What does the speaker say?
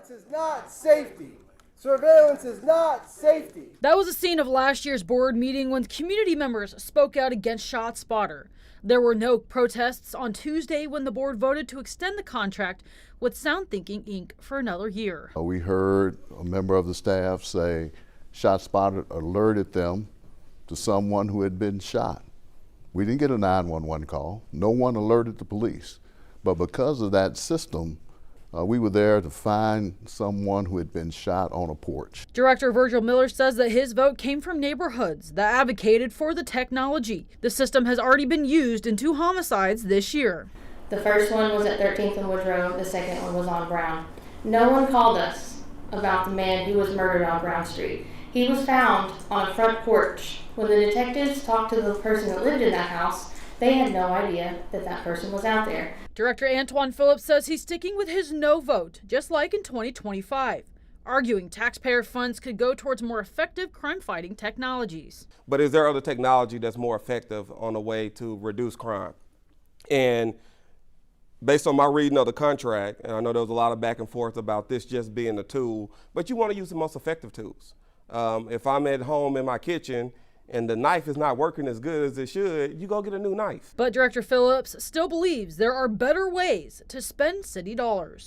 Surveillance is not safety. Surveillance is not safety. That was a scene of last year's board meeting when community members spoke out against ShotSpotter. There were no protests on Tuesday when the board voted to extend the contract with SoundThinking Inc. for another year. We heard a member of the staff say ShotSpotter alerted them to someone who had been shot. We didn't get a 911 call. No one alerted the police. But because of that system, we were there to find someone who had been shot on a porch. Director Virgil Miller says that his vote came from neighborhoods that advocated for the technology. The system has already been used in 2 homicides this year. The first one was at 13th and Woodrow. The second one was on Brown. No one called us about the man who was murdered on Brown Street. He was found on a front porch. When the detectives talked to the person that lived in that house, they had no idea that that person was out there. Director Antoine Phillips says he's sticking with his no vote, just like in 2025, arguing taxpayer funds could go towards more effective crime-fighting technologies. But is there other technology that's more effective on a way to reduce crime? And based on my reading of the contract, and I know there was a lot of back and forth about this just being a tool, but you want to use the most effective tools. If I'm at home in my kitchen and the knife is not working as good as it should, you go get a new knife. But Director Phillips still believes there are better ways to spend city dollars.